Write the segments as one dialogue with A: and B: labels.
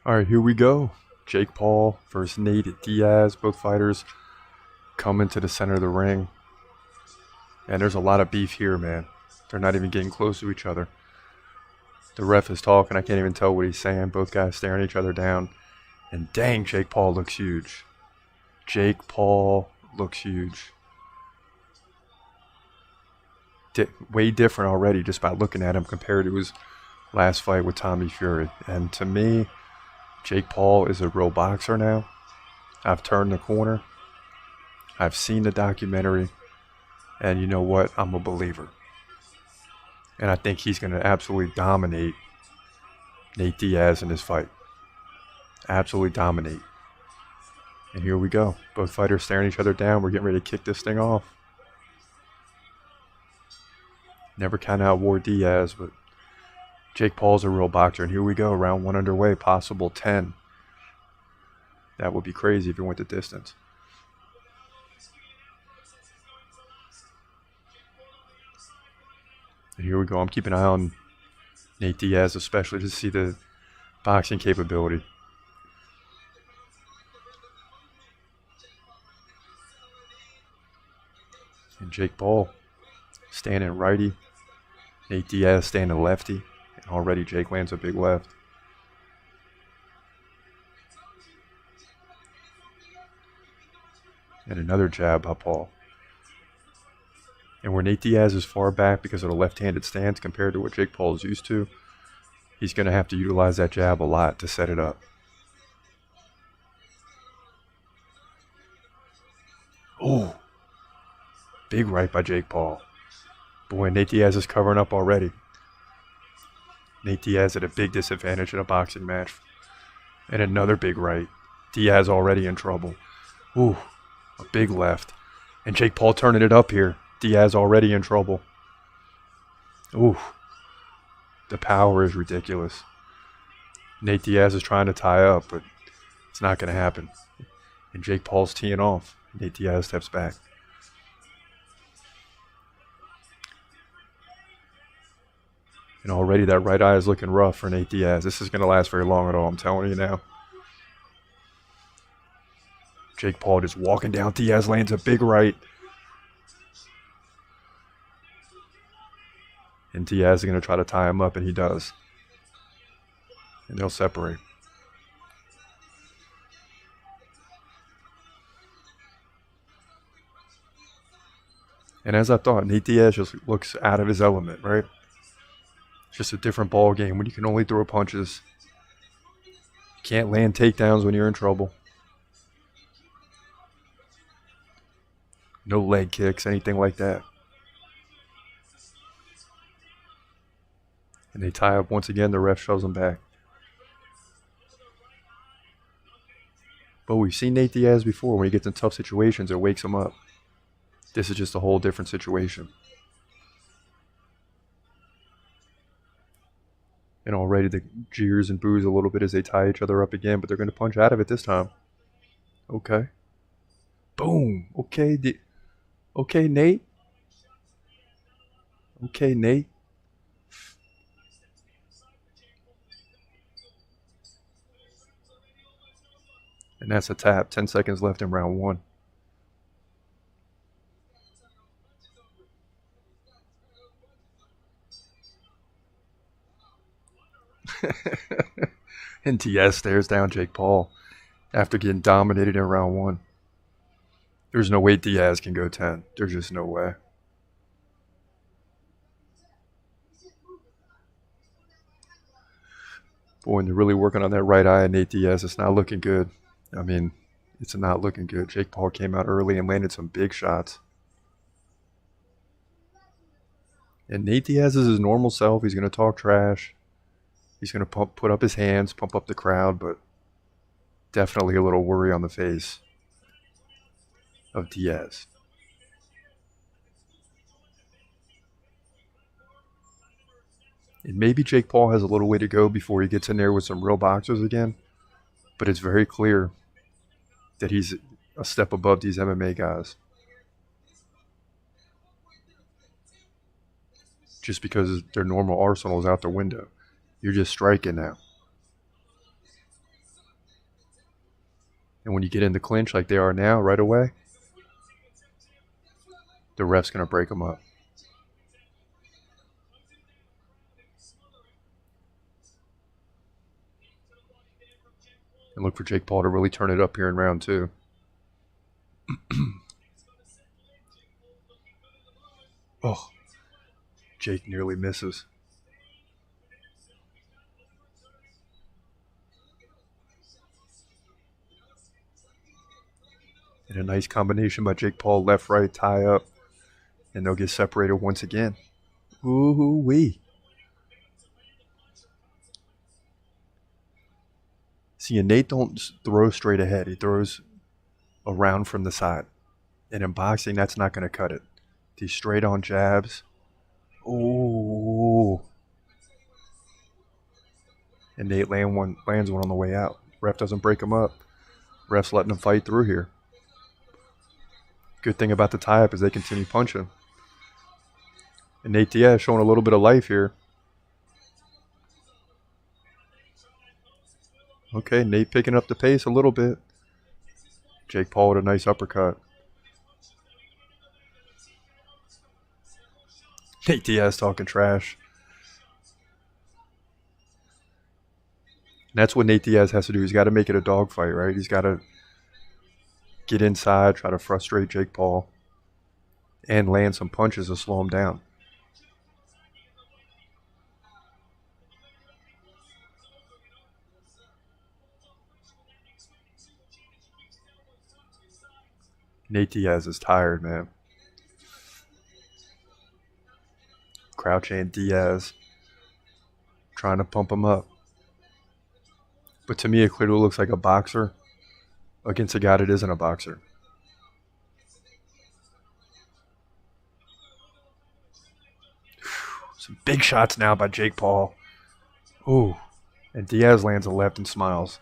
A: All right, here we go. Jake Paul versus Nate Diaz. Both fighters coming to the center of the ring. And there's a lot of beef here, man. They're not even getting close to each other. The ref is talking. I can't even tell what he's saying. Both guys staring each other down. And dang, Jake Paul looks huge. Jake Paul looks huge. Way different already just by looking at him compared to his last fight with Tommy Fury. And to me, Jake Paul is a real boxer now. I've turned the corner. I've seen the documentary. And you know what? I'm a believer. And I think he's going to absolutely dominate Nate Diaz in this fight. Absolutely dominate. And here we go. Both fighters staring each other down. We're getting ready to kick this thing off. Never count out War Diaz, but Jake Paul's a real boxer. And here we go. Round one underway. Possible 10. That would be crazy if it went the distance. And here we go. I'm keeping an eye on Nate Diaz, especially to see the boxing capability. And Jake Paul standing righty. Nate Diaz standing lefty. And already Jake lands a big left. And another jab by Paul. And where Nate Diaz is far back because of the left-handed stance compared to what Jake Paul is used to, he's going to have to utilize that jab a lot to set it up. Oh, big right by Jake Paul. Boy, Nate Diaz is covering up already. Nate Diaz at a big disadvantage in a boxing match. And another big right. Diaz already in trouble. Ooh, a big left. And Jake Paul turning it up here. Diaz already in trouble. Ooh, the power is ridiculous. Nate Diaz is trying to tie up, but it's not going to happen. And Jake Paul's teeing off. Nate Diaz steps back. And already that right eye is looking rough for Nate Diaz. This is going to last very long at all, I'm telling you now. Jake Paul just walking down. Diaz lands a big right. And Diaz is going to try to tie him up, and he does. And they'll separate. And as I thought, Nate Diaz just looks out of his element, right? It's just a different ball game when you can only throw punches. You can't land takedowns when you're in trouble. No leg kicks, anything like that. And they tie up once again. The ref shoves them back. But we've seen Nate Diaz before. When he gets in tough situations, it wakes him up. This is just a whole different situation. And already the jeers and boos a little bit as they tie each other up again, but they're going to punch out of it this time. Okay. Boom. Okay, okay, Nate. Okay, Nate. And that's a tap. 10 seconds left in round one. And Diaz stares down Jake Paul after getting dominated in round one. There's no way Diaz can go 10. There's just no way. But when they're really working on that right eye of Nate Diaz, it's not looking good. I mean, it's not looking good. Jake Paul came out early and landed some big shots. And Nate Diaz is his normal self. He's going to talk trash. He's going to put up his hands, pump up the crowd, but definitely a little worry on the face of Diaz. And maybe Jake Paul has a little way to go before he gets in there with some real boxers again, but it's very clear that he's a step above these MMA guys. Just because their normal arsenal is out the window. You're just striking now. And when you get in the clinch like they are now, right away, the ref's going to break them up. And look for Jake Paul to really turn it up here in round 2. Oh, Jake nearly misses. And a nice combination by Jake Paul, left, right, tie up. And they'll get separated once again. Ooh-wee. See, and Nate don't throw straight ahead. He throws around from the side. And in boxing, that's not going to cut it. These straight-on jabs. Ooh. And Nate lands one on the way out. Ref doesn't break him up. Ref's letting him fight through here. Good thing about the tie-up is they continue punching. And Nate Diaz showing a little bit of life here. Okay, Nate picking up the pace a little bit. Jake Paul with a nice uppercut. Nate Diaz talking trash. And that's what Nate Diaz has to do. He's got to make it a dogfight, right? He's got to get inside, try to frustrate Jake Paul, and land some punches to slow him down. Nate Diaz is tired, man. Crouch and Diaz trying to pump him up. But to me, it clearly looks like a boxer against a guy that isn't a boxer. Some big shots now by Jake Paul. Ooh. And Diaz lands a left and smiles.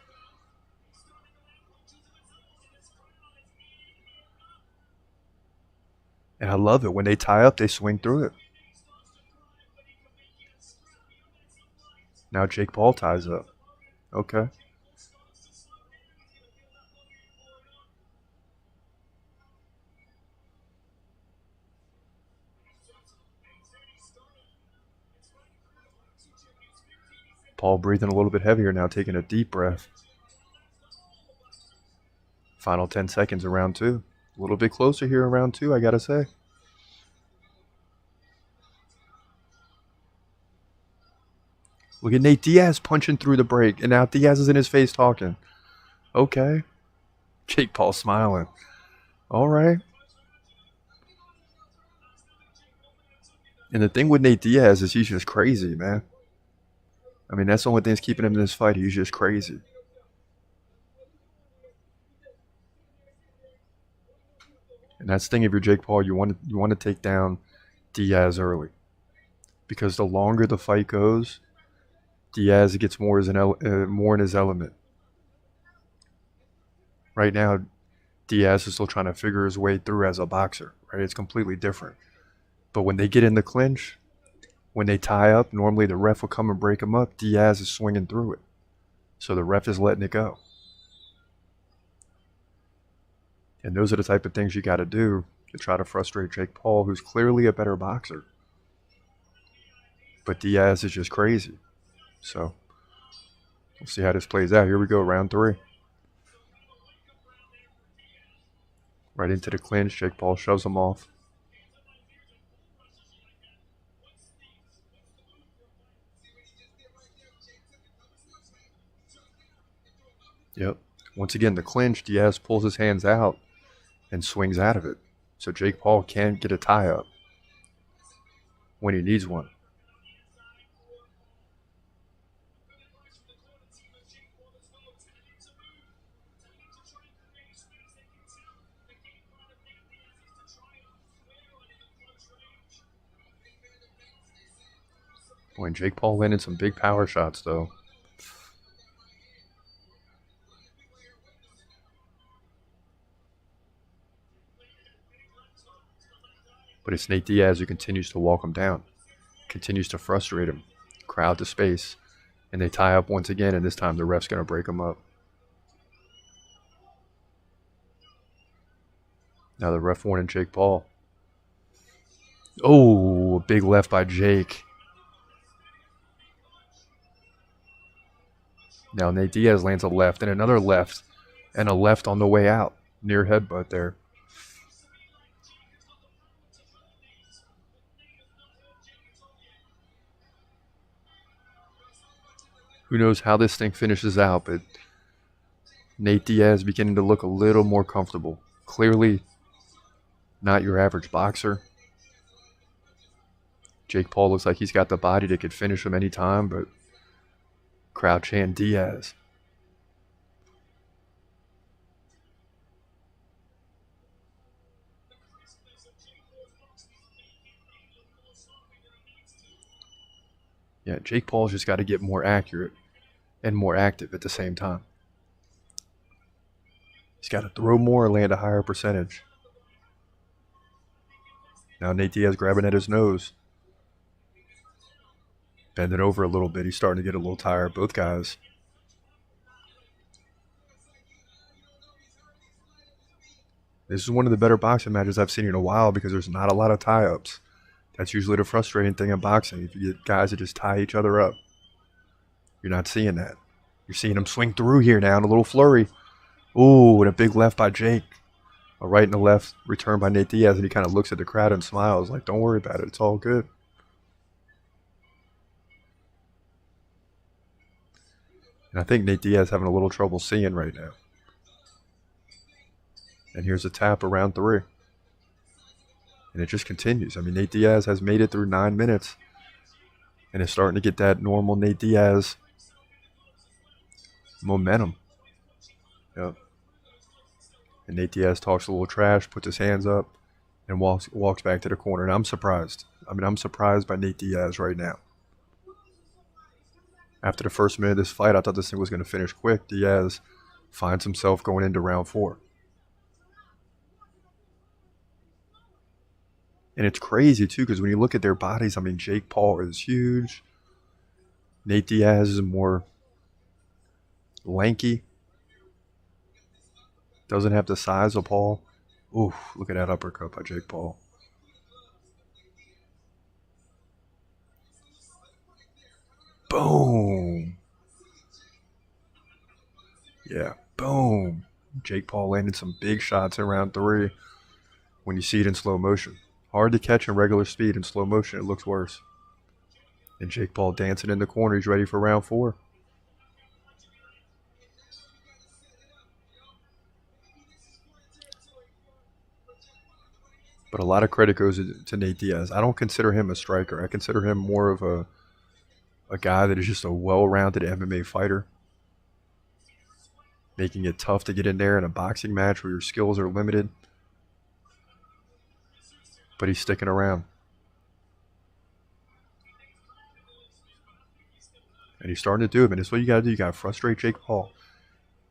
A: And I love it. When they tie up, they swing through it. Now Jake Paul ties up. Okay. Paul breathing a little bit heavier now, taking a deep breath. Final 10 seconds of round 2. A little bit closer here in round 2, I gotta say. Look at Nate Diaz punching through the break, and now Diaz is in his face talking. Okay. Jake Paul smiling. All right. And the thing with Nate Diaz is he's just crazy, man. I mean, that's the only thing that's keeping him in this fight. He's just crazy. And that's the thing, if you're Jake Paul, you want to take down Diaz early. Because the longer the fight goes, Diaz gets more in his element. Right now, Diaz is still trying to figure his way through as a boxer. Right? It's completely different. But when they get in the clinch, when they tie up, normally the ref will come and break him up. Diaz is swinging through it. So the ref is letting it go. And those are the type of things you got to do to try to frustrate Jake Paul, who's clearly a better boxer. But Diaz is just crazy. So we'll see how this plays out. Here we go, round 3. Right into the clinch. Jake Paul shoves him off. Yep. Once again, the clinch, Diaz pulls his hands out and swings out of it. So Jake Paul can't get a tie-up when he needs one. Boy, and Jake Paul landed some big power shots, though. But it's Nate Diaz who continues to walk him down, continues to frustrate him, crowd to space, and they tie up once again, and this time the ref's going to break him up. Now the ref warning Jake Paul. Oh, a big left by Jake. Now Nate Diaz lands a left and another left and a left on the way out. Near headbutt there. Who knows how this thing finishes out, but Nate Diaz beginning to look a little more comfortable. Clearly not your average boxer. Jake Paul looks like he's got the body that could finish him anytime, but crowd chant Diaz. Yeah, Jake Paul's just got to get more accurate and more active at the same time. He's got to throw more and land a higher percentage. Now Nate Diaz grabbing at his nose. Bending over a little bit. He's starting to get a little tired, both guys. This is one of the better boxing matches I've seen in a while because there's not a lot of tie-ups. That's usually the frustrating thing in boxing. If you get guys that just tie each other up, you're not seeing that. You're seeing them swing through here now in a little flurry. Ooh, and a big left by Jake. A right and a left return by Nate Diaz, and he kind of looks at the crowd and smiles like, don't worry about it. It's all good. And I think Nate Diaz having a little trouble seeing right now. And here's a tap around 3. And it just continues. I mean, Nate Diaz has made it through 9 minutes and is starting to get that normal Nate Diaz momentum. Yep. And Nate Diaz talks a little trash, puts his hands up, and walks back to the corner. And I'm surprised. I mean, I'm surprised by Nate Diaz right now. After the first minute of this fight, I thought this thing was going to finish quick. Diaz finds himself going into round 4. And it's crazy, too, because when you look at their bodies, I mean, Jake Paul is huge. Nate Diaz is more lanky. Doesn't have the size of Paul. Ooh, look at that uppercut by Jake Paul. Boom. Yeah, boom. Jake Paul landed some big shots in round 3 when you see it in slow motion. Hard to catch in regular speed. In slow motion, it looks worse. And Jake Paul dancing in the corner. He's ready for round 4. But a lot of credit goes to Nate Diaz. I don't consider him a striker. I consider him more of a guy that is just a well-rounded MMA fighter, making it tough to get in there in a boxing match where your skills are limited. But he's sticking around. And he's starting to do it, and it's what you got to do. You got to frustrate Jake Paul.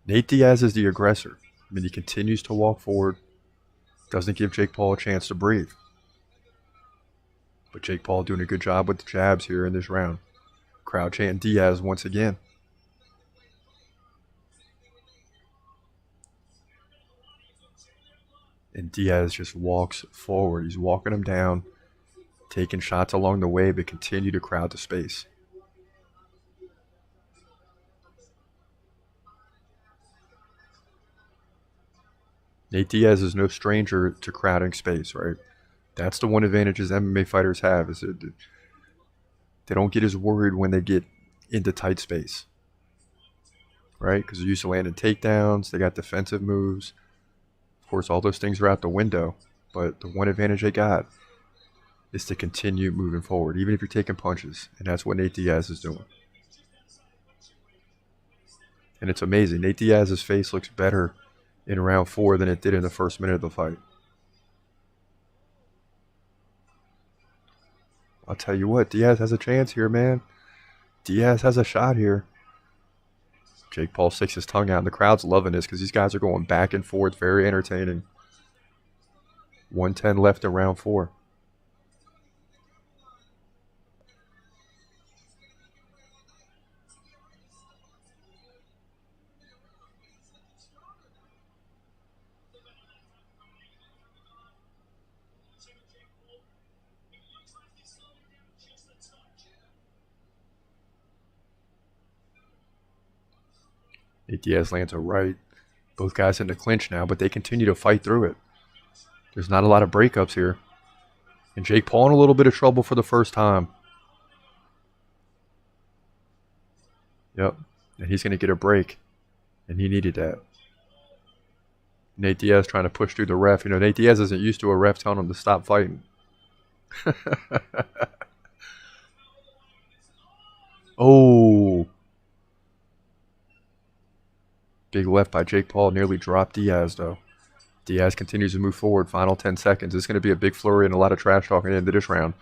A: Nate Diaz is the aggressor. I mean, he continues to walk forward. Doesn't give Jake Paul a chance to breathe. But Jake Paul doing a good job with the jabs here in this round. Crowd chanting Diaz once again. And Diaz just walks forward. He's walking him down, taking shots along the way, but continue to crowd the space. Nate Diaz is no stranger to crowding space, right? That's the one advantage MMA fighters have, is that they don't get as worried when they get into tight space, right? Because they're used to landing takedowns. They got defensive moves. Of course, all those things are out the window, but the one advantage they got is to continue moving forward, even if you're taking punches, and that's what Nate Diaz is doing. And it's amazing. Nate Diaz's face looks better in round 4 than it did in the first minute of the fight. I'll tell you what, Diaz has a chance here, man. Diaz has a shot here. Jake Paul sticks his tongue out, and the crowd's loving this because these guys are going back and forth. Very entertaining. 1:10 left in round 4. Nate Diaz lands a right. Both guys in the clinch now, but they continue to fight through it. There's not a lot of breakups here. And Jake Paul in a little bit of trouble for the first time. Yep. And he's going to get a break. And he needed that. Nate Diaz trying to push through the ref. You know, Nate Diaz isn't used to a ref telling him to stop fighting. Oh. Big left by Jake Paul. Nearly dropped Diaz, though. Diaz continues to move forward. Final 10 seconds. It's going to be a big flurry and a lot of trash talking into this round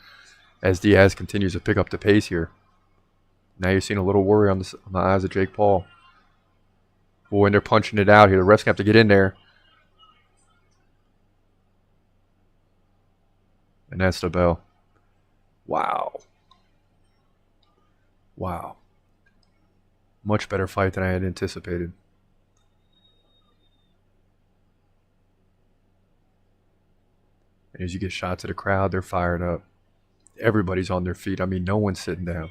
A: as Diaz continues to pick up the pace here. Now you're seeing a little worry on the eyes of Jake Paul. Boy, and they're punching it out here. The refs have to get in there. And that's the bell. Wow. Wow. Much better fight than I had anticipated. And as you get shots of the crowd, they're fired up. Everybody's on their feet. I mean, no one's sitting down.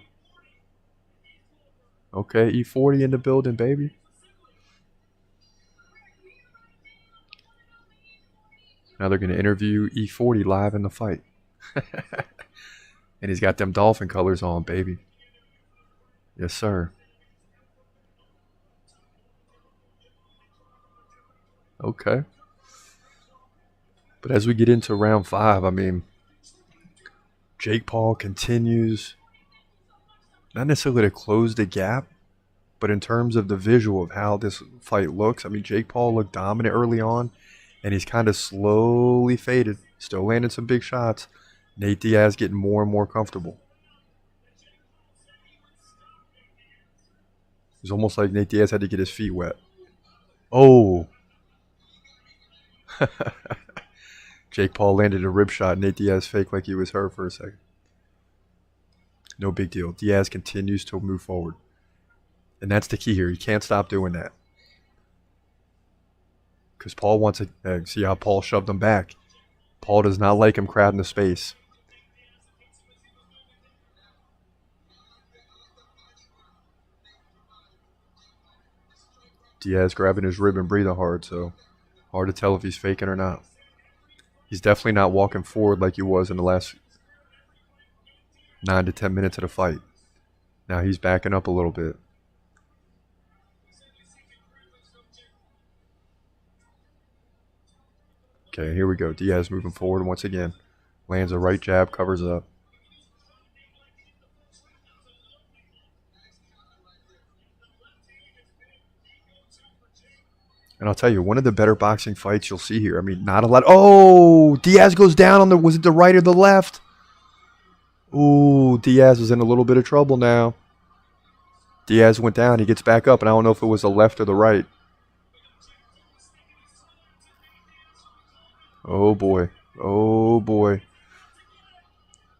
A: Okay, E40 in the building, baby. Now they're going to interview E40 live in the fight. And he's got them dolphin colors on, baby. Yes, sir. Okay. But as we get into round 5, I mean, Jake Paul continues not necessarily to close the gap, but in terms of the visual of how this fight looks, I mean, Jake Paul looked dominant early on, and he's kind of slowly faded. Still landing some big shots. Nate Diaz getting more and more comfortable. It's almost like Nate Diaz had to get his feet wet. Oh. Jake Paul landed a rib shot. Nate Diaz faked like he was hurt for a second. No big deal. Diaz continues to move forward. And that's the key here. You can't stop doing that. Because Paul wants to see how Paul shoved him back. Paul does not like him crowding the space. Diaz grabbing his rib and breathing hard, so hard to tell if he's faking or not. He's definitely not walking forward like he was in the last 9 to 10 minutes of the fight. Now he's backing up a little bit. Okay, here we go. Diaz moving forward once again. Lands a right jab, covers up. And I'll tell you, one of the better boxing fights you'll see here. I mean, not a lot. Oh, Diaz goes down on the, was it the right or the left? Ooh, Diaz is in a little bit of trouble now. Diaz went down. He gets back up, and I don't know if it was the left or the right. Oh, boy. Oh, boy.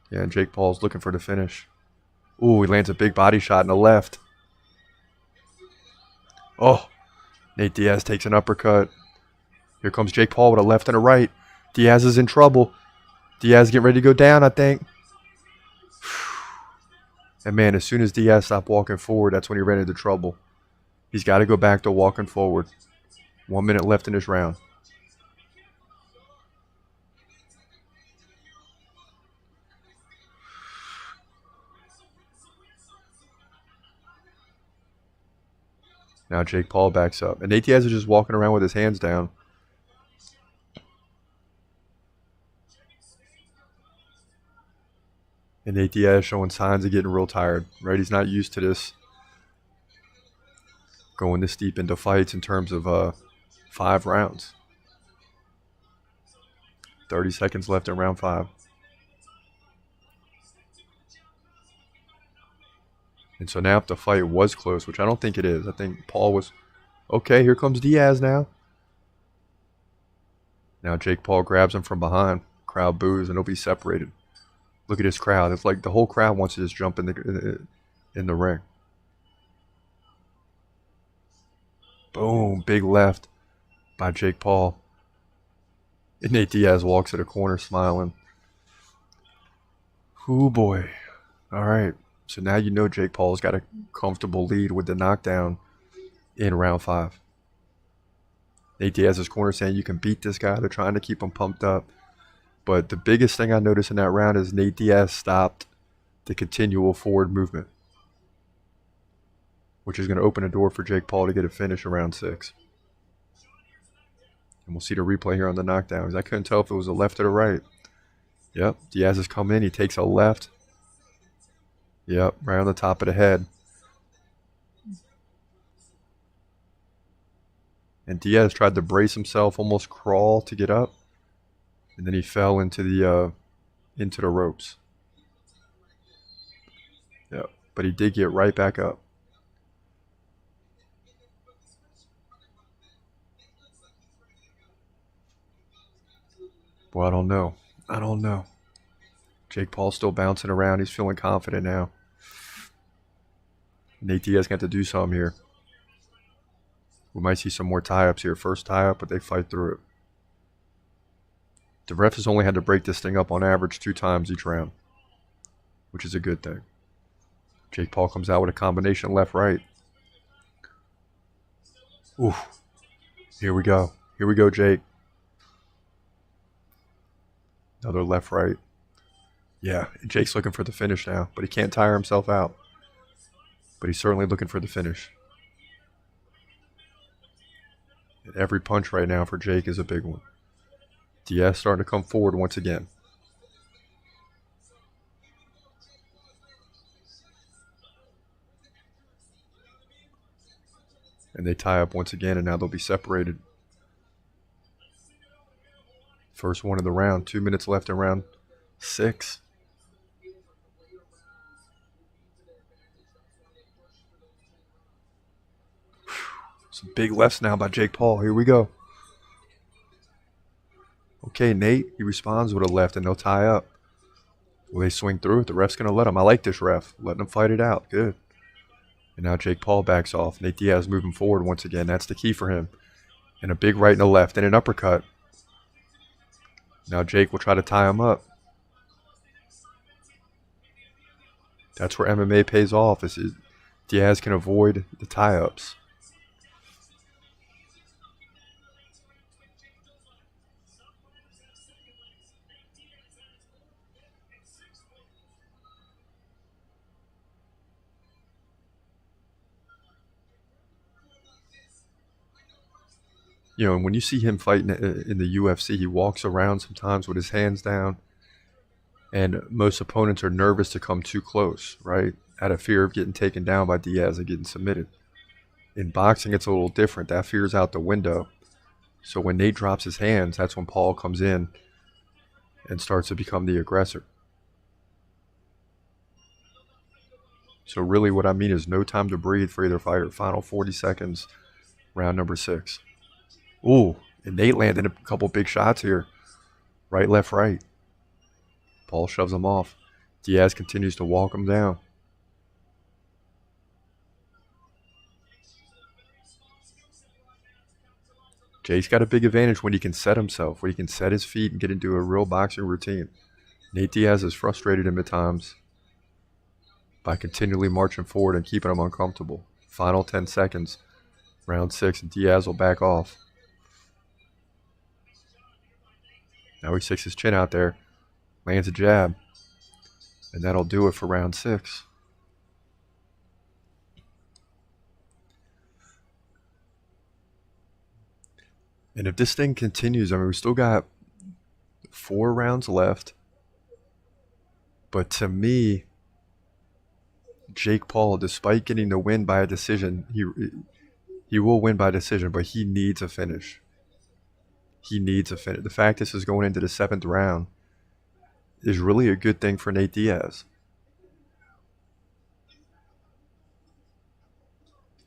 A: Yeah, and Jake Paul's looking for the finish. Ooh, he lands a big body shot in the left. Oh, Nate Diaz takes an uppercut. Here comes Jake Paul with a left and a right. Diaz is in trouble. Diaz getting ready to go down, I think. And, man, as soon as Diaz stopped walking forward, that's when he ran into trouble. He's got to go back to walking forward. 1 minute left in this round. Now Jake Paul backs up. And Nate Diaz is just walking around with his hands down. And Nate Diaz showing signs of getting real tired. Right? He's not used to this. Going this deep into fights in terms of 5 rounds. 30 seconds left in round 5. And so now if the fight was close, which I don't think it is. I think Paul was... Okay, here comes Diaz now. Now Jake Paul grabs him from behind. Crowd boos and they'll be separated. Look at this crowd. It's like the whole crowd wants to just jump in the ring. Boom. Big left by Jake Paul. And Nate Diaz walks to the corner smiling. Ooh, boy. All right. So now you know Jake Paul's got a comfortable lead with the knockdown in round 5. Nate Diaz's corner saying you can beat this guy. They're trying to keep him pumped up. But the biggest thing I noticed in that round is Nate Diaz stopped the continual forward movement, which is going to open a door for Jake Paul to get a finish in round 6. And we'll see the replay here on the knockdowns. I couldn't tell if it was a left or the right. Yep, Diaz has come in. He takes a left. Yep, right on the top of the head. And Diaz tried to brace himself, almost crawl to get up. And then he fell into the ropes. Yep, but he did get right back up. Well, I don't know. Jake Paul's still bouncing around. He's feeling confident now. Nate Diaz got to do something here. We might see some more tie-ups here. First tie-up, but they fight through it. The ref has only had to break this thing up on average 2 times each round, which is a good thing. Jake Paul comes out with a combination left-right. Ooh. Here we go. Here we go, Jake. Another left-right. Yeah, Jake's looking for the finish now, but he can't tire himself out. But he's certainly looking for the finish. And every punch right now for Jake is a big one. Diaz starting to come forward once again. And they tie up once again, and now they'll be separated. First one of the round. 2 minutes left in round 6. Some big lefts now by Jake Paul. Here we go. Okay, Nate, he responds with a left, and they'll tie up. Will they swing through it? The ref's going to let him. I like this ref. Letting him fight it out. Good. And now Jake Paul backs off. Nate Diaz moving forward once again. That's the key for him. And a big right and a left, and an uppercut. Now Jake will try to tie him up. That's where MMA pays off. Diaz can avoid the tie-ups. You know, and when you see him fighting in the UFC, he walks around sometimes with his hands down. And most opponents are nervous to come too close, right? Out of fear of getting taken down by Diaz and getting submitted. In boxing, it's a little different. That fear's out the window. So when Nate drops his hands, that's when Paul comes in and starts to become the aggressor. So really what I mean is no time to breathe for either fighter. Final 40 seconds, round number 6. Ooh, and Nate landed a couple big shots here. Right, left, right. Paul shoves him off. Diaz continues to walk him down. Jake's got a big advantage when he can set himself, when he can set his feet and get into a real boxing routine. Nate Diaz has frustrated him at times by continually marching forward and keeping him uncomfortable. Final 10 seconds, round 6, and Diaz will back off. Now he sticks his chin out there, lands a jab, and that'll do it for round 6. And if this thing continues, I mean, we still got 4 rounds left. But to me, Jake Paul, despite getting the win by a decision, he will win by decision, but he needs a finish. He needs a finish. The fact this is going into the 7th round is really a good thing for Nate Diaz.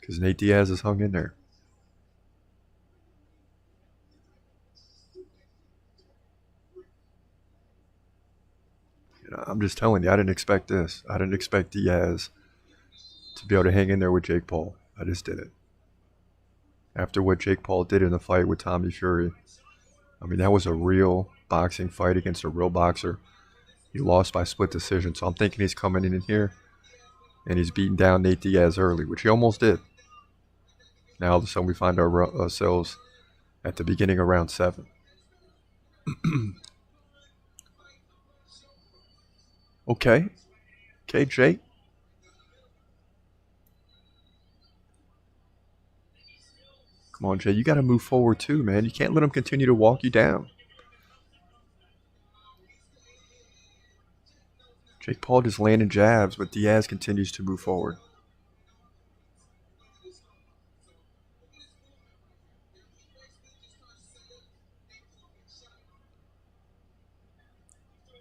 A: Because Nate Diaz has hung in there. I'm just telling you, I didn't expect this. I didn't expect Diaz to be able to hang in there with Jake Paul. I just didn't. After what Jake Paul did in the fight with Tommy Fury, I mean, that was a real boxing fight against a real boxer. He lost by split decision, so I'm thinking he's coming in here and he's beating down Nate Diaz early, which he almost did. Now all of a sudden we find ourselves at the beginning of round 7. Okay. Okay, Jake. Come on, Jay. You got to move forward too, man. You can't let him continue to walk you down. Jake Paul just landing jabs, but Diaz continues to move forward.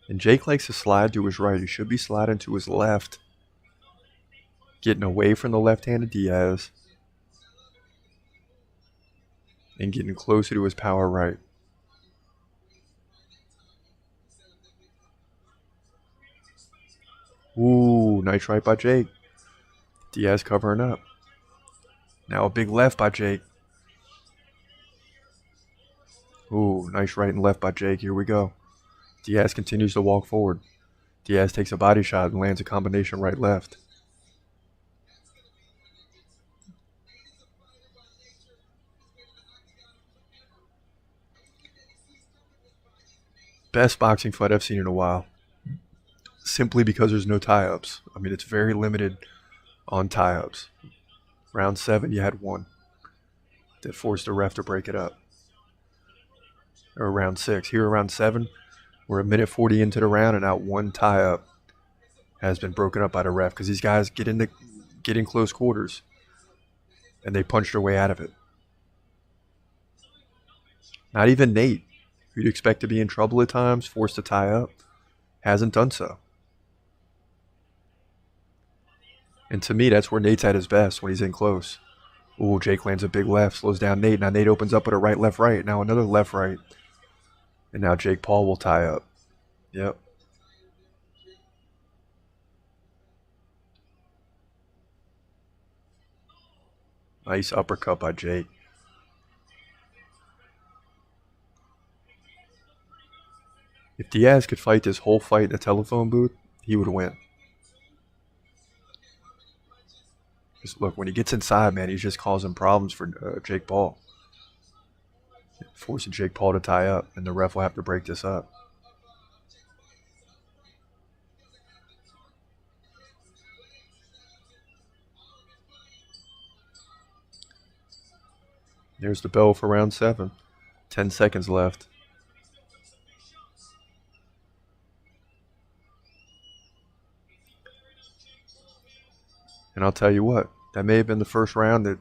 A: And Jake likes to slide to his right. He should be sliding to his left. Getting away from the left-handed Diaz. And getting closer to his power right. Ooh, nice right by Jake. Diaz covering up. Now a big left by Jake. Ooh, nice right and left by Jake. Here we go. Diaz continues to walk forward. Diaz takes a body shot and lands a combination right-left. Best boxing fight I've seen in a while. Simply because there's no tie-ups. I mean, it's very limited on tie-ups. Round 7, you had one that forced the ref to break it up. Or round 6. Here, round 7, we're a minute 40 into the round, and not one tie-up has been broken up by the ref because these guys get in close quarters, and they punch their way out of it. Not even Nate, who you'd expect to be in trouble at times, forced to tie up, hasn't done so. And to me, that's where Nate's at his best, when he's in close. Ooh, Jake lands a big left, slows down Nate. Now Nate opens up with a right, left, right. Now another left, right. And now Jake Paul will tie up. Yep. Nice uppercut by Jake. If Diaz could fight this whole fight in the telephone booth, he would win. Just look, when he gets inside, man, he's just causing problems for Jake Paul. Forcing Jake Paul to tie up, and the ref will have to break this up. There's the bell for round 7. 10 seconds left. And I'll tell you what, that may have been the first round that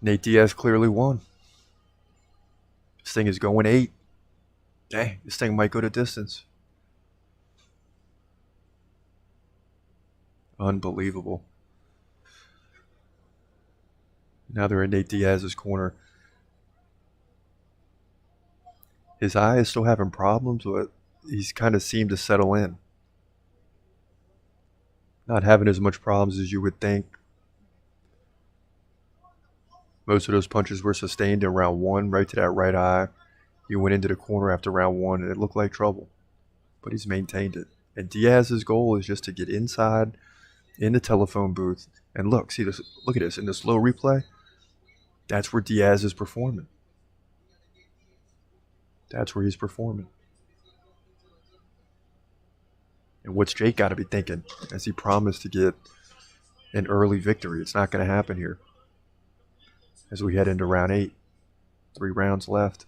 A: Nate Diaz clearly won. This thing is going 8. Hey, this thing might go to distance. Unbelievable. Now they're in Nate Diaz's corner. His eye is still having problems, but he's kind of seemed to settle in. Not having as much problems as you would think. Most of those punches were sustained in round 1, right to that right eye. He went into the corner after round 1, and it looked like trouble. But he's maintained it. And Diaz's goal is just to get inside in the telephone booth. And look, see this. Look at this in the slow replay. That's where Diaz is performing. That's where he's performing. And what's Jake got to be thinking as he promised to get an early victory? It's not going to happen here. As we head into round 8. 3 rounds left.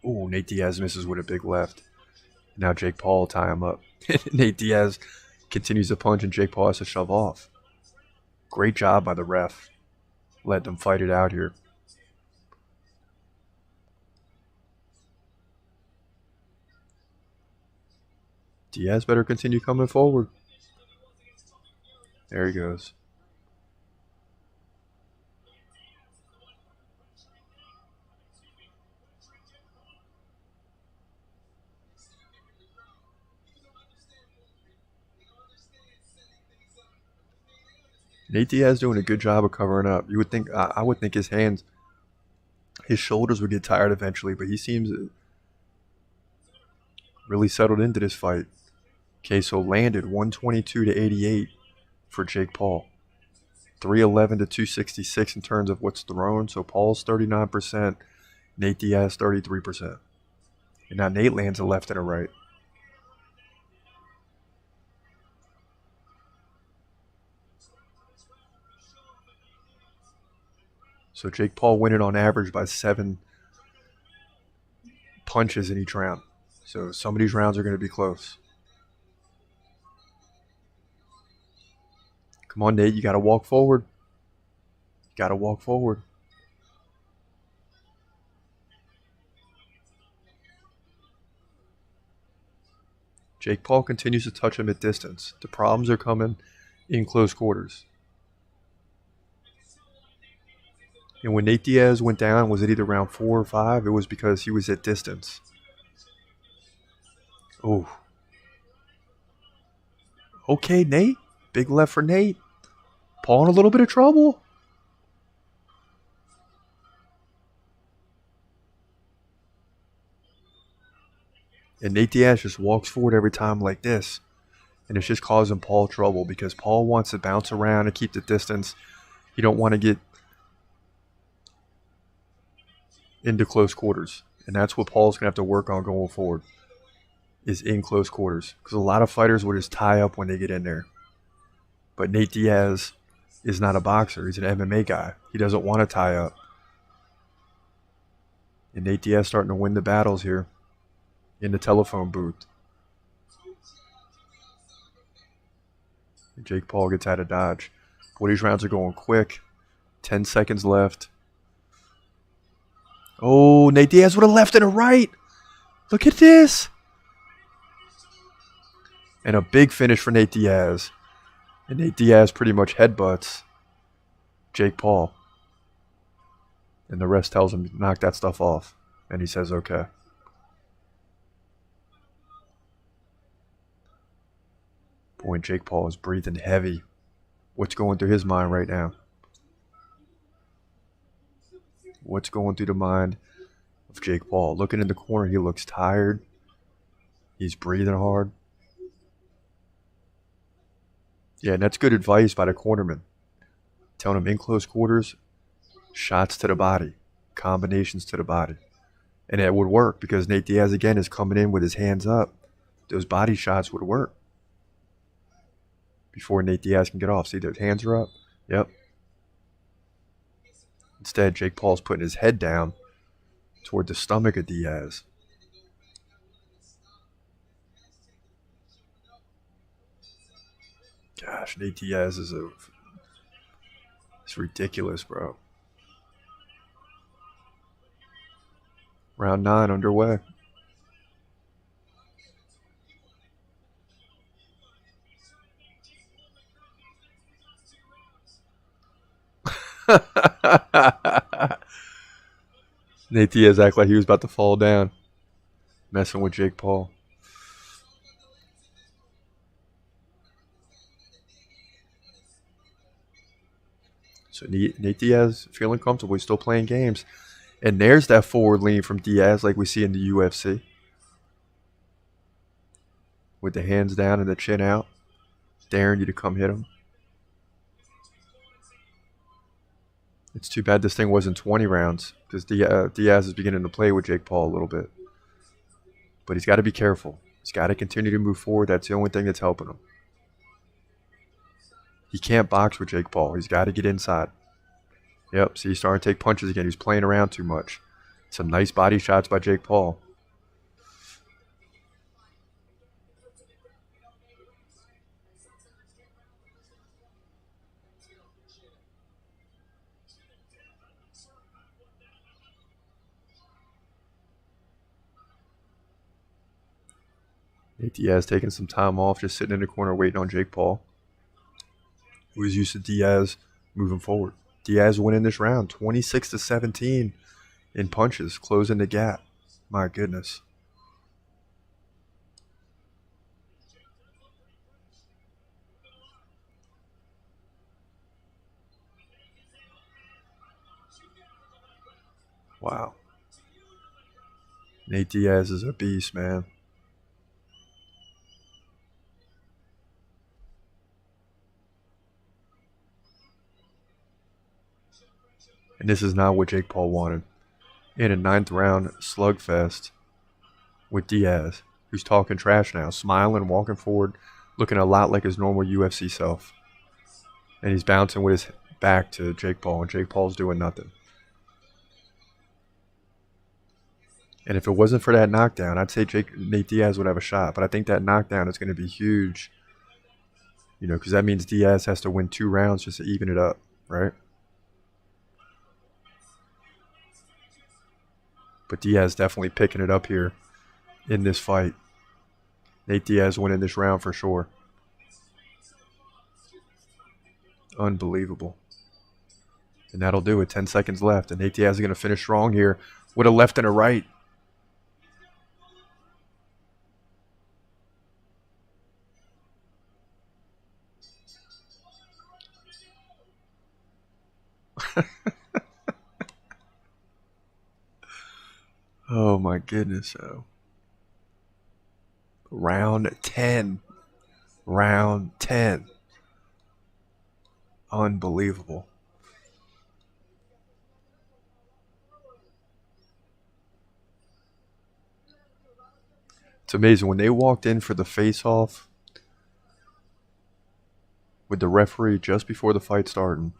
A: Ooh, Nate Diaz misses with a big left. Now Jake Paul will tie him up. Nate Diaz continues to punch, and Jake Paul has to shove off. Great job by the ref. Let them fight it out here. Diaz better continue coming forward. There he goes. Nate Diaz doing a good job of covering up. You would think, I would think his hands, his shoulders would get tired eventually, but he seems really settled into this fight. Okay, so landed 122 to 88 for Jake Paul. 311 to 266 in terms of what's thrown. So Paul's 39%, Nate Diaz 33%. And now Nate lands a left and a right. So Jake Paul winning on average by 7 punches in each round. So some of these rounds are going to be close. Come on, Nate, you got to walk forward. You got to walk forward. Jake Paul continues to touch him at distance. The problems are coming in close quarters. And when Nate Diaz went down, was it either round 4 or 5? It was because he was at distance. Oh. Okay, Nate. Big left for Nate. Paul in a little bit of trouble. And Nate Diaz just walks forward every time like this. And it's just causing Paul trouble because Paul wants to bounce around and keep the distance. You don't want to get into close quarters. And that's what Paul's going to have to work on going forward, is in close quarters. Because a lot of fighters will just tie up when they get in there. But Nate Diaz is not a boxer. He's an MMA guy. He doesn't want to tie up. And Nate Diaz starting to win the battles here in the telephone booth. And Jake Paul gets out of dodge. Boy, these rounds are going quick. 10 seconds left. Oh, Nate Diaz with a left and a right. Look at this. And a big finish for Nate Diaz. And Nate Diaz pretty much headbutts Jake Paul. And the rest tells him to knock that stuff off. And he says, okay. Boy, Jake Paul is breathing heavy. What's going through his mind right now? What's going through the mind of Jake Paul? Looking in the corner, he looks tired. He's breathing hard. Yeah, and that's good advice by the cornerman. Telling him in close quarters, shots to the body, combinations to the body. And it would work because Nate Diaz, again, is coming in with his hands up. Those body shots would work before Nate Diaz can get off. See, their hands are up. Yep. Instead, Jake Paul's putting his head down toward the stomach of Diaz. Gosh, Nate Diaz is it's ridiculous, bro. Round 9 underway. Nate Diaz acted like he was about to fall down, messing with Jake Paul. So Nate Diaz feeling comfortable. He's still playing games. And there's that forward lean from Diaz like we see in the UFC. With the hands down and the chin out, daring you to come hit him. It's too bad this thing wasn't 20 rounds because Diaz is beginning to play with Jake Paul a little bit. But he's got to be careful. He's got to continue to move forward. That's the only thing that's helping him. He can't box with Jake Paul. He's got to get inside. Yep, see, he's starting to take punches again. He's playing around too much. Some nice body shots by Jake Paul. Nate Diaz taking some time off, just sitting in the corner waiting on Jake Paul, who is used to Diaz moving forward. Diaz winning this round, 26-17 in punches, closing the gap. My goodness. Wow. Nate Diaz is a beast, man. And this is not what Jake Paul wanted. In a 9th round slugfest with Diaz, who's talking trash now, smiling, walking forward, looking a lot like his normal UFC self. And he's bouncing with his back to Jake Paul, and Jake Paul's doing nothing. And if it wasn't for that knockdown, I'd say Nate Diaz would have a shot. But I think that knockdown is going to be huge, because that means Diaz has to win 2 rounds just to even it up, right? But Diaz definitely picking it up here in this fight. Nate Diaz winning this round for sure. Unbelievable. And that'll do it. 10 seconds left. And Nate Diaz is going to finish strong here with a left and a right. Oh my goodness. Round 10. Round 10. Unbelievable. It's amazing. When they walked in for the face-off with the referee just before the fight started,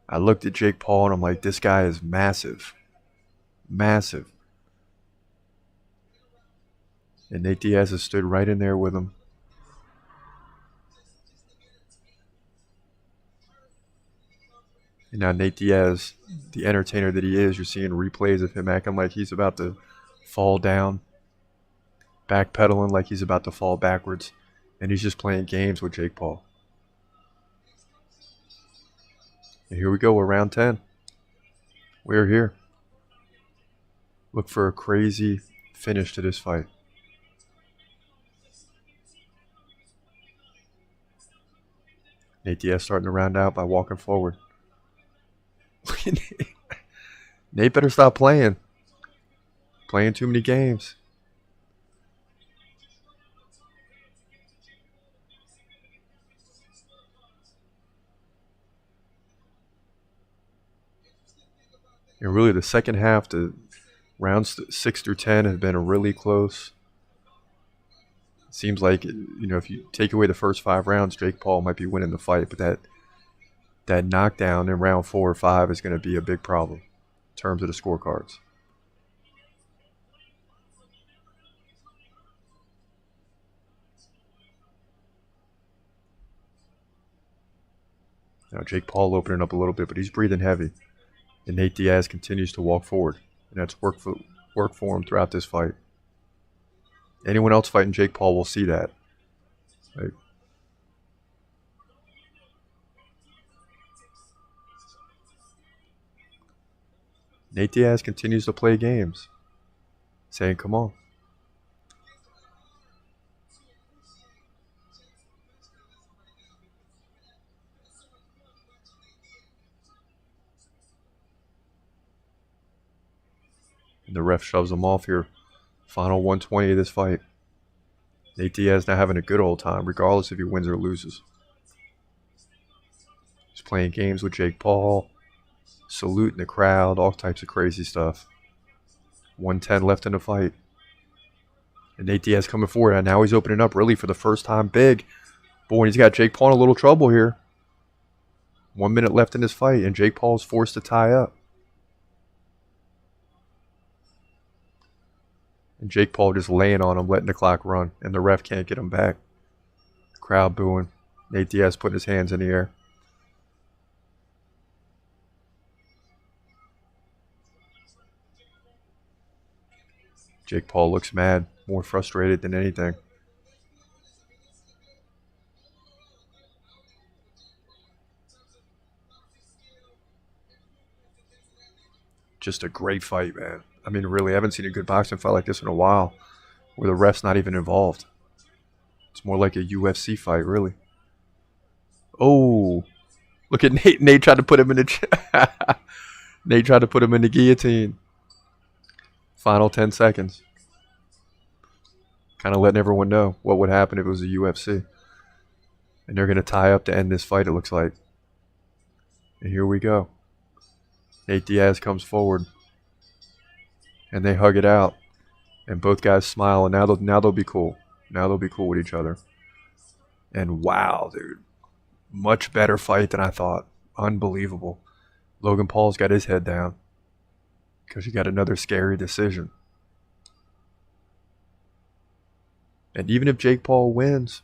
A: I looked at Jake Paul and I'm like, this guy is massive. Massive. And Nate Diaz has stood right in there with him. And now Nate Diaz, the entertainer that he is, you're seeing replays of him acting like he's about to fall down, backpedaling like he's about to fall backwards, and he's just playing games with Jake Paul. And here we go, we're round 10. We're here. Look for a crazy finish to this fight. Nate Diaz starting to round out by walking forward. Nate better stop playing. Playing too many games. And really the second half, the rounds 6 through 10 have been really close. It seems like, if you take away the first 5 rounds, Jake Paul might be winning the fight, but that knockdown in round 4 or 5 is going to be a big problem in terms of the scorecards. Now Jake Paul opening up a little bit, but he's breathing heavy. And Nate Diaz continues to walk forward. And that's work for him throughout this fight. Anyone else fighting Jake Paul will see that. Right? Nate Diaz continues to play games. Saying, come on. And the ref shoves him off here. Final 120 of this fight. Nate Diaz now having a good old time, regardless if he wins or loses. He's playing games with Jake Paul, saluting the crowd, all types of crazy stuff. 110 left in the fight. And Nate Diaz coming forward, and now he's opening up really for the first time big. Boy, he's got Jake Paul in a little trouble here. 1 minute left in this fight, and Jake Paul's forced to tie up. And Jake Paul just laying on him, letting the clock run. And the ref can't get him back. Crowd booing. Nate Diaz putting his hands in the air. Jake Paul looks mad, more frustrated than anything. Just a great fight, man. I mean, really, I haven't seen a good boxing fight like this in a while, where the ref's not even involved. It's more like a UFC fight, really. Oh, look at Nate. Nate tried to put him in the Nate tried to put him in the guillotine. Final 10 seconds. Kind of letting everyone know what would happen if it was a UFC. And they're going to tie up to end this fight, it looks like. And here we go. Nate Diaz comes forward, and they hug it out, and both guys smile, and now they'll be cool. Now they'll be cool with each other. And wow, dude, much better fight than I thought. Unbelievable. Logan Paul's got his head down because he got another scary decision. And even if Jake Paul wins,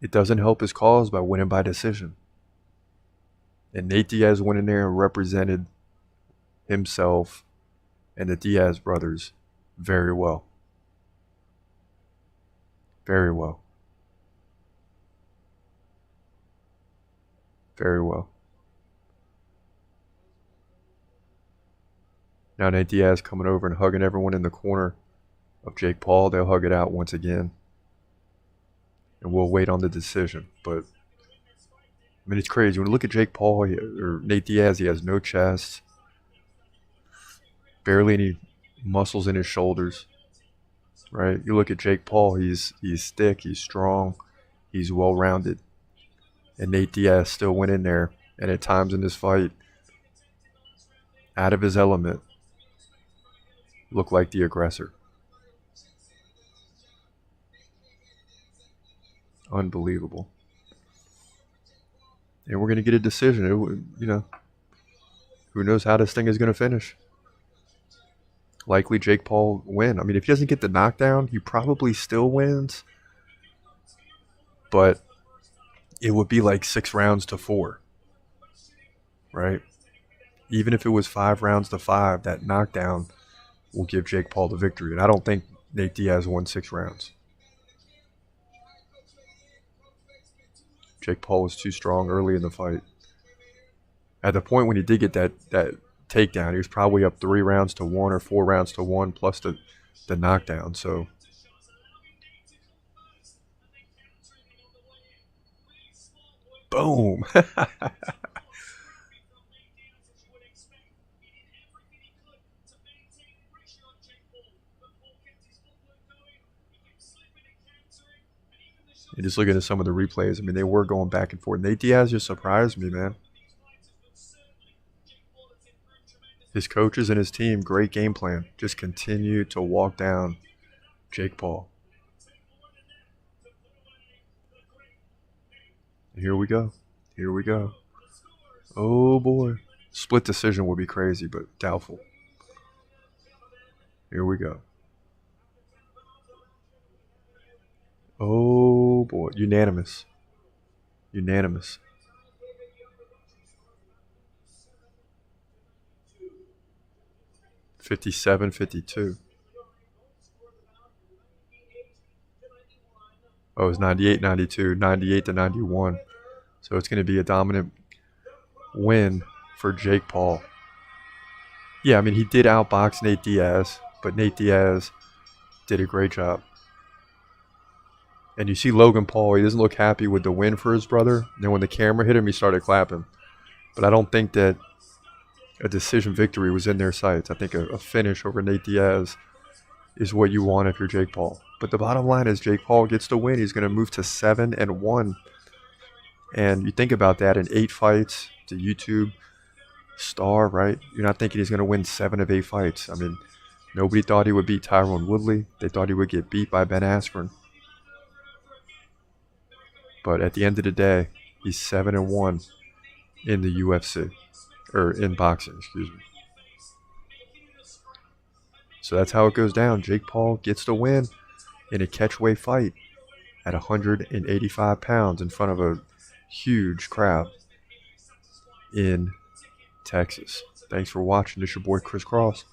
A: it doesn't help his cause by winning by decision. And Nate Diaz went in there and represented himself and the Diaz brothers very well. Very well. Very well. Now Nate Diaz coming over and hugging everyone in the corner of Jake Paul. They'll hug it out once again. And we'll wait on the decision. But, I mean, it's crazy. When you look at Jake Paul or Nate Diaz, he has no chest. Barely any muscles in his shoulders. Right? You look at Jake Paul, he's thick, he's strong, he's well-rounded. And Nate Diaz still went in there, and at times in this fight, out of his element, looked like the aggressor. Unbelievable. And we're going to get a decision. Who knows how this thing is going to finish. Likely Jake Paul win. I mean, if he doesn't get the knockdown, he probably still wins. But it would be like 6 rounds to 4. Right? Even if it was 5 rounds to 5, that knockdown will give Jake Paul the victory. And I don't think Nate Diaz won 6 rounds. Jake Paul was too strong early in the fight. At the point when he did get that takedown, he was probably up 3 rounds to 1 or 4 rounds to 1 plus the knockdown. So boom. And just looking at some of the replays, I mean, they were going back and forth. Nate Diaz just surprised me, man. His coaches and his team, great game plan. Just continue to walk down Jake Paul. And here we go. Here we go. Oh, boy. Split decision would be crazy, but doubtful. Here we go. Oh, boy. Unanimous. Unanimous. $57-52. Oh, it's 98-92, 98-91. So it's going to be a dominant win for Jake Paul. Yeah, I mean, he did outbox Nate Diaz, but Nate Diaz did a great job. And you see Logan Paul, he doesn't look happy with the win for his brother. And then when the camera hit him, he started clapping. But I don't think that a decision victory was in their sights. I think a finish over Nate Diaz is what you want if you're Jake Paul. But the bottom line is Jake Paul gets the win. He's going to move to 7-1. And you think about that in 8 fights, the YouTube star, right? You're not thinking he's going to win 7 of 8 fights. I mean, nobody thought he would beat Tyron Woodley. They thought he would get beat by Ben Askren. But at the end of the day, he's 7-1 in the UFC. Or in boxing, excuse me. So that's how it goes down. Jake Paul gets the win in a catchweight fight at 185 pounds in front of a huge crowd in Texas. Thanks for watching. This is your boy Chris Cross.